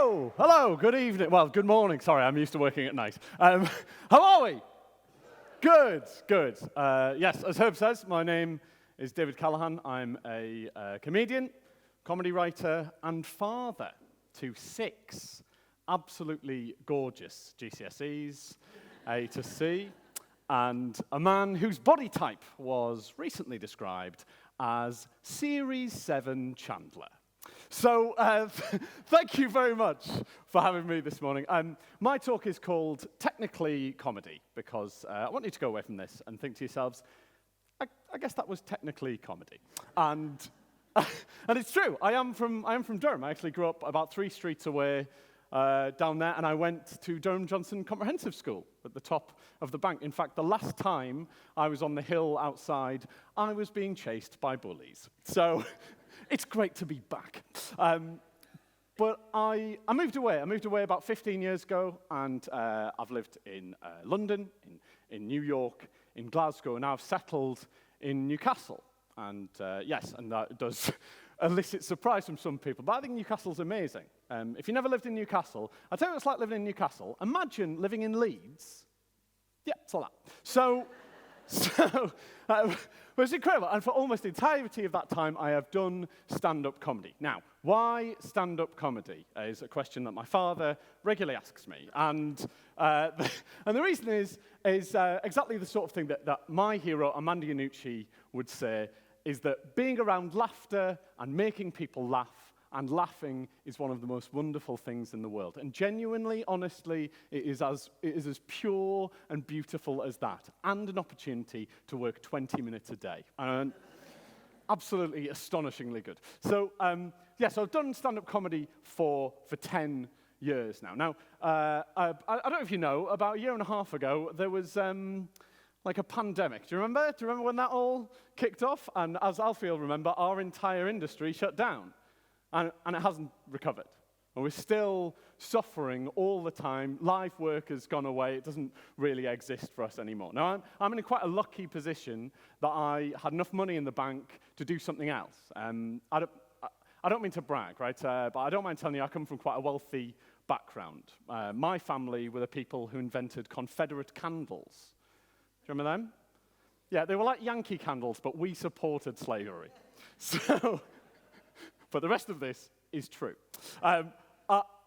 Hello, good evening. Well, good morning. Sorry, I'm used to working at night. How are we? Good. Yes, as Herb says, my name is David Callaghan. I'm a comedian, comedy writer, and father to 6 absolutely gorgeous GCSEs, A to C, and a man whose body type was recently described as Series 7 Chandler. So, thank you very much for having me this morning. My talk is called Technically Comedy, because I want you to go away from this and think to yourselves, I guess that was technically comedy. And it's true, I am from Durham. I actually grew up about 3 streets away down there, and I went to Durham Johnson Comprehensive School at the top of the bank. In fact, the last time I was on the hill outside, I was being chased by bullies. So, it's great to be back. But I moved away. I moved away about 15 years ago, and I've lived in London, in New York, in Glasgow, and now I've settled in Newcastle. And yes, and that does elicit surprise from some people, but I think Newcastle's amazing. If you never lived in Newcastle, I'll tell you what it's like living in Newcastle. Imagine living in Leeds. Yeah, it's all that. So it's incredible, and for almost the entirety of that time, I have done stand-up comedy. Now, why stand-up comedy is a question that my father regularly asks me, and the reason is exactly the sort of thing that my hero, Amanda Iannucci, would say, is that being around laughter and making people laugh and laughing is one of the most wonderful things in the world. And genuinely, honestly, it is as pure and beautiful as that, and an opportunity to work 20 minutes a day. And absolutely astonishingly good. So, so I've done stand-up comedy for 10 years now. Now, I don't know if you know, about a year and a half ago, there was like a pandemic. Do you remember? Do you remember when that all kicked off? And as Alfie will remember, our entire industry shut down. And it hasn't recovered. And we're still suffering all the time. Live work has gone away. It doesn't really exist for us anymore. Now, I'm in quite a lucky position that I had enough money in the bank to do something else. I don't mean to brag, right? But I don't mind telling you I come from quite a wealthy background. My family were the people who invented Confederate candles. Do you remember them? Yeah, they were like Yankee candles, but we supported slavery. So... But the rest of this is true. I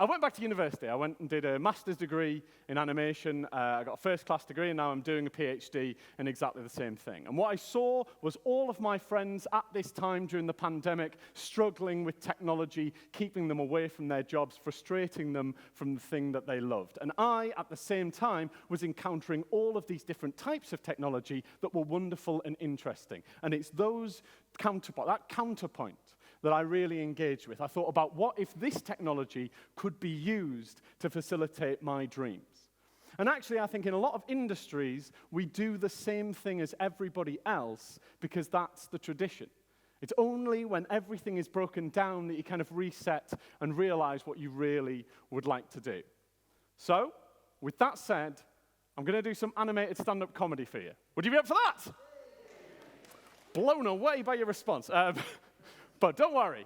went back to university. I went and did a master's degree in animation. I got a first-class degree, and now I'm doing a PhD in exactly the same thing. And what I saw was all of my friends at this time during the pandemic struggling with technology, keeping them away from their jobs, frustrating them from the thing that they loved. And I, at the same time, was encountering all of these different types of technology that were wonderful and interesting. And it's that counterpoint that I really engaged with. I thought about what if this technology could be used to facilitate my dreams. And actually, I think in a lot of industries, we do the same thing as everybody else because that's the tradition. It's only when everything is broken down that you kind of reset and realize what you really would like to do. So, with that said, I'm going to do some animated stand-up comedy for you. Would you be up for that? Blown away by your response. But don't worry,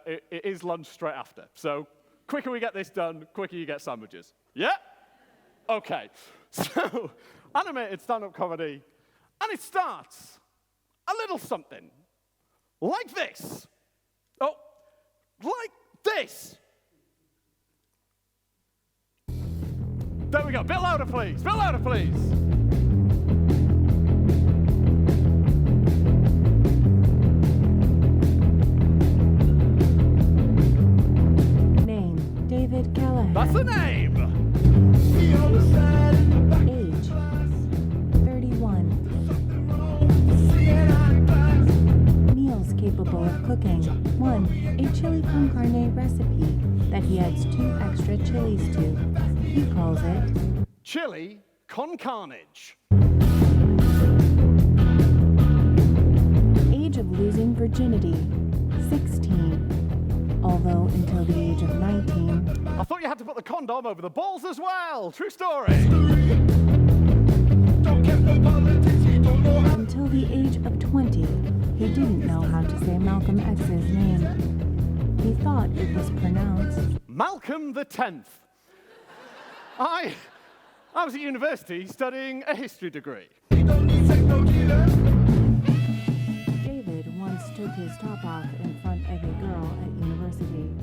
it is lunch straight after. So, quicker we get this done, quicker you get sandwiches. Yeah? Okay. So, animated stand-up comedy, and it starts a little something like this. Oh, like this. There we go. Bit louder, please. Bit louder, please. David Callaghan. That's the name! Age 31. Meals capable of cooking. 1. A chili con carne recipe that he adds 2 extra chilies to. He calls it chili con carnage. age of losing virginity 16. Although until the age of 19. I thought you had to put the condom over the balls as well. True story. Until the age of 20, he didn't know how to say Malcolm X's name. He thought it was pronounced Malcolm the 10th. I was at university studying a history degree. David once took his top off in front of a girl at university.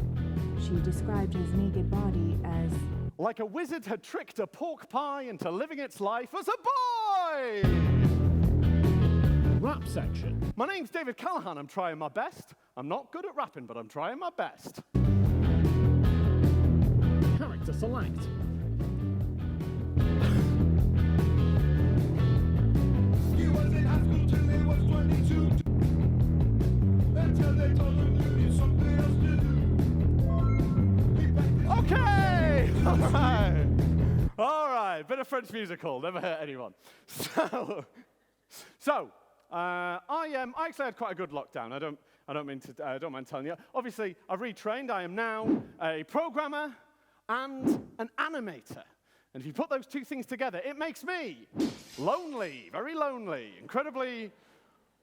She described his naked body as like a wizard had tricked a pork pie into living its life as a boy! Rap section. My name's David Callaghan. I'm trying my best. I'm not good at rapping, but I'm trying my best. Character select. He was in high school till he was 22. Until they told him you need something else to do. Okay! All right. Bit of French musical. Never hurt anyone. I actually had quite a good lockdown. I don't mind telling you. Obviously, I've retrained. I am now a programmer and an animator. And if you put those two things together, it makes me lonely, very lonely, incredibly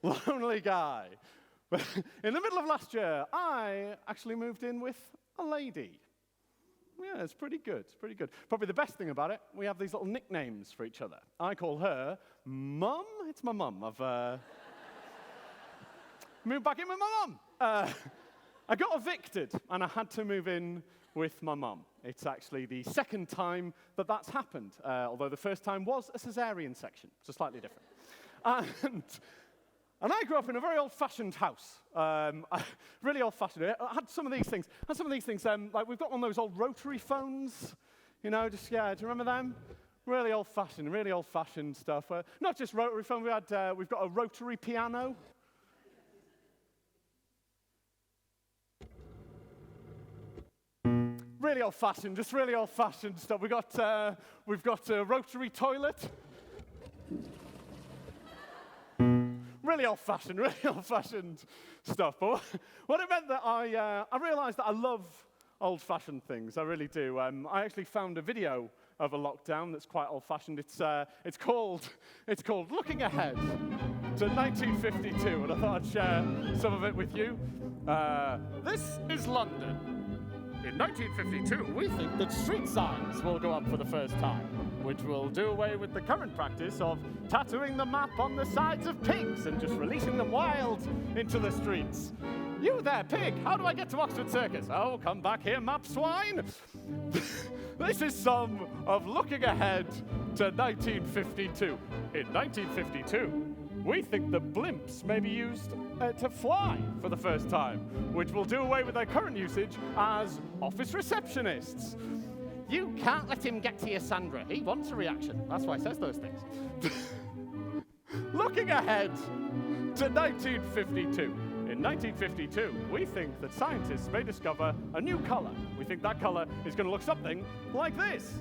lonely guy. But in the middle of last year, I actually moved in with a lady. Yeah, it's pretty good. It's pretty good. Probably the best thing about it, we have these little nicknames for each other. I call her Mum. It's my mum. I've moved back in with my mum. I got evicted, and I had to move in with my mum. It's actually the second time that that's happened, although the first time was a cesarean section, so slightly different. And I grew up in a very old-fashioned house, really old-fashioned. I had some of these things. Like we've got one of those old rotary phones, you know, do you remember them? Really old-fashioned stuff. Not just rotary phone, we've got a rotary piano. Really old-fashioned stuff. We've got a rotary toilet. Really old-fashioned stuff. But what it meant that I realized that I love old-fashioned things. I really do. I actually found a video of a lockdown that's quite old-fashioned. It's called Looking Ahead to 1952, and I thought I'd share some of it with you. This is London. In 1952, we think that street signs will go up for the first time, which will do away with the current practice of tattooing the map on the sides of pigs and just releasing them wild into the streets. You there, pig, how do I get to Oxford Circus? Oh, come back here, map swine. This is some of Looking Ahead to 1952. In 1952, we think that blimps may be used to fly for the first time, which will do away with their current usage as office receptionists. You can't let him get to you, Sandra. He wants a reaction. That's why he says those things. Looking ahead to 1952. In 1952, we think that scientists may discover a new color. We think that color is going to look something like this.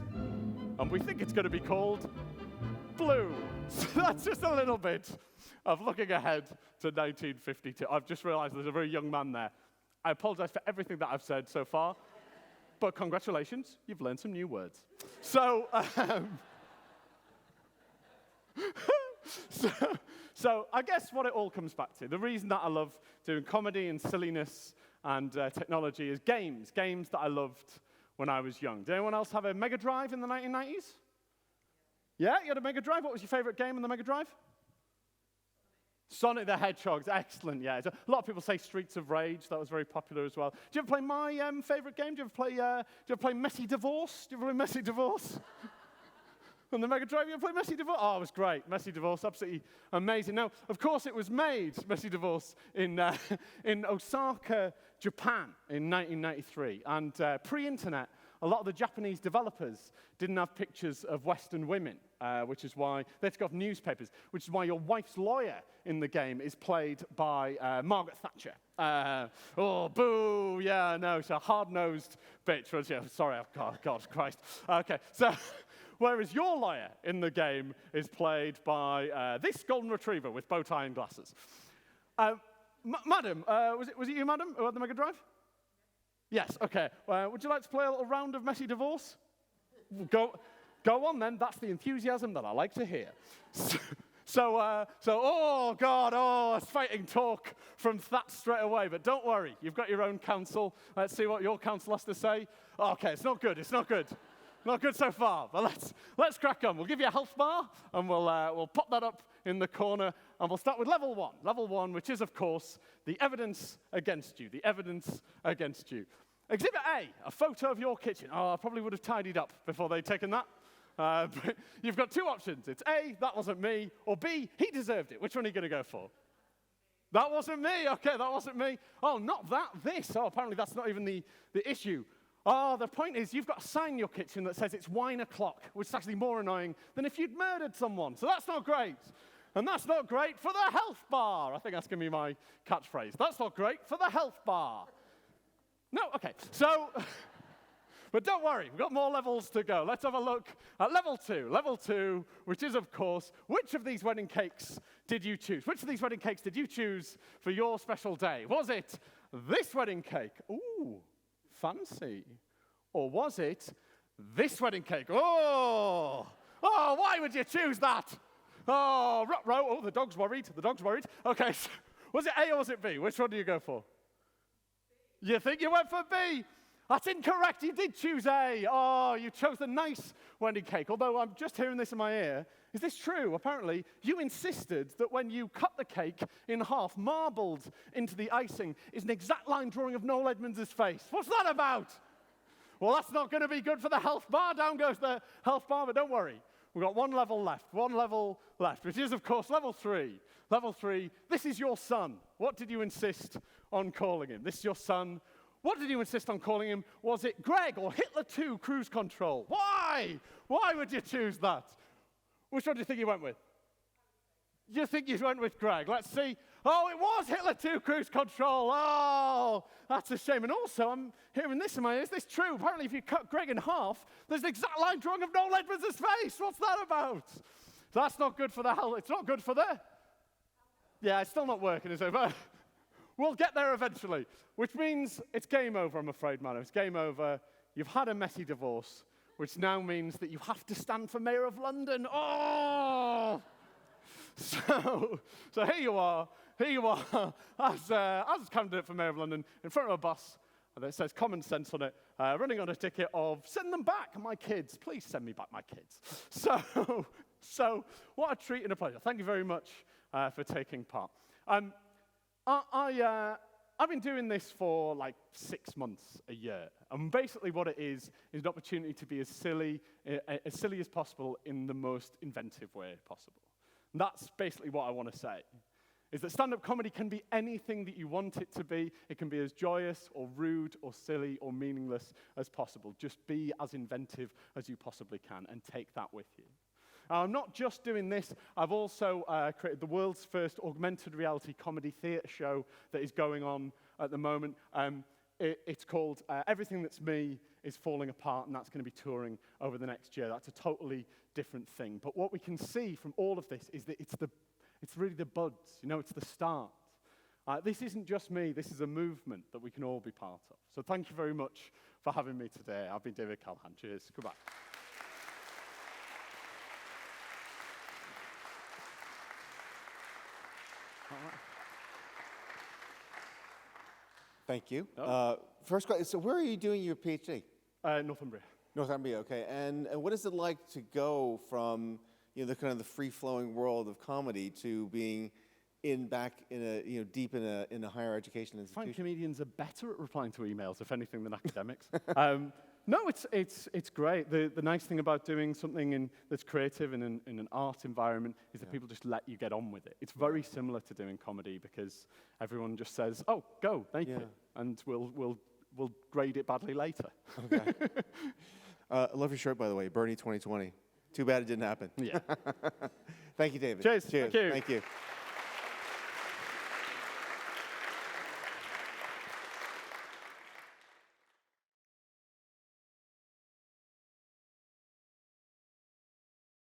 And we think it's going to be called blue. So that's just a little bit of looking ahead to 1952. I've just realized there's a very young man there. I apologize for everything that I've said so far, but congratulations, you've learned some new words. So I guess what it all comes back to, the reason that I love doing comedy and silliness and technology is games that I loved when I was young. Did anyone else have a Mega Drive in the 1990s? Yeah, you had a Mega Drive? What was your favorite game on the Mega Drive? Sonic the Hedgehog, excellent, yeah. A lot of people say Streets of Rage, that was very popular as well. Do you ever play my favorite game? Do you ever play Messy Divorce? Do you ever play Messy Divorce? On the Mega Drive, you ever play Messy Divorce? Oh, it was great. Messy Divorce, absolutely amazing. Now, of course, it was made, Messy Divorce, in Osaka, Japan in 1993. And pre-internet, a lot of the Japanese developers didn't have pictures of Western women, which is why they had to go off newspapers, which is why your wife's lawyer in the game is played by Margaret Thatcher. Oh, boo, yeah, no, she's a hard-nosed bitch. Was she? Sorry, oh, God Christ. Okay, so whereas your lawyer in the game is played by this golden retriever with bow tie and glasses. Madam, was it you, madam, who had the Mega Drive? Yes, okay. Would you like to play a little round of Messy Divorce? Go on then. That's the enthusiasm that I like to hear. Oh God, it's fighting talk from that straight away. But don't worry, you've got your own counsel. Let's see what your counsel has to say. Okay, it's not good. Not good so far. But let's crack on. We'll give you a health bar, and we'll pop that up in the corner, and we'll start with level one. Level one, which is of course the evidence against you. The evidence against you. Exhibit A, a photo of your kitchen. I probably would have tidied up before they'd taken that. But you've got two options. It's A, that wasn't me, or B, he deserved it. Which one are you going to go for? That wasn't me. Okay, that wasn't me. Oh, not that, this. Oh, apparently that's not even the issue. The point is you've got a sign in your kitchen that says it's wine o'clock, which is actually more annoying than if you'd murdered someone. So that's not great. And that's not great for the health bar. I think that's going to be my catchphrase. That's not great for the health bar. No, okay. So, but don't worry, we've got more levels to go. Let's have a look at level two. Level two, which is, of course, which of these wedding cakes did you choose? Which of these wedding cakes did you choose for your special day? Was it this wedding cake? Ooh, fancy. Or was it this wedding cake? Oh, why would you choose that? Oh, the dog's worried. The dog's worried. Okay, so was it A or was it B? Which one do you go for? You think you went for B? That's incorrect. You did choose A. Oh, you chose the nice wedding cake. Although I'm just hearing this in my ear. Is this true? Apparently, you insisted that when you cut the cake in half, marbled into the icing is an exact line drawing of Noel Edmonds' face. What's that about? Well, that's not going to be good for the health bar. Down goes the health bar, but don't worry. We've got one level left, which is, of course, level three. Level three, this is your son. What did you insist on calling him? This is your son. What did you insist on calling him? Was it Greg or Hitler 2 cruise control? Why? Why would you choose that? Which one do you think you went with? You think you went with Greg? Let's see. Oh, it was Hitler 2 cruise control. Oh, that's a shame. And also, I'm hearing this in my ears. Is this true? Apparently, if you cut Greg in half, there's an exact line drawing of Noel Edmonds' face. What's that about? So that's not good for the health. It's not good for the... Yeah, it's still not working, is it? But we'll get there eventually, which means it's game over, I'm afraid, man. It's game over. You've had a messy divorce, which now means that you have to stand for Mayor of London. Oh! So here you are, as candidate for Mayor of London, in front of a bus that says common sense on it, running on a ticket of send them back, my kids. Please send me back my kids. So what a treat and a pleasure. Thank you very much for taking part. I've been doing this for like 6 months, a year. And basically what it is an opportunity to be as silly as possible in the most inventive way possible. And that's basically what I want to say, is that stand-up comedy can be anything that you want it to be. It can be as joyous or rude or silly or meaningless as possible. Just be as inventive as you possibly can and take that with you. I'm not just doing this, I've also created the world's first augmented reality comedy theatre show that is going on at the moment. It's called Everything That's Me is Falling Apart, and that's going to be touring over the next year. That's a totally different thing. But what we can see from all of this is that it's really the buds, it's the start. This isn't just me, this is a movement that we can all be part of. So thank you very much for having me today. I've been David Callaghan. Cheers. Goodbye. Thank you. First question, so where are you doing your PhD? Northumbria. Northumbria, okay. And what is it like to go from the kind of the free-flowing world of comedy to being back in deep in a higher education institution? I find comedians are better at replying to emails, if anything, than academics. No, it's great. The nice thing about doing something that's creative in an art environment is that people just let you get on with it. It's very similar to doing comedy because everyone just says, "Oh, go, make it," and we'll grade it badly later. Okay. I love your shirt, by the way, Bernie 2020. Too bad it didn't happen. Yeah. Thank you, David. Cheers. Cheers. Thank you. Thank you.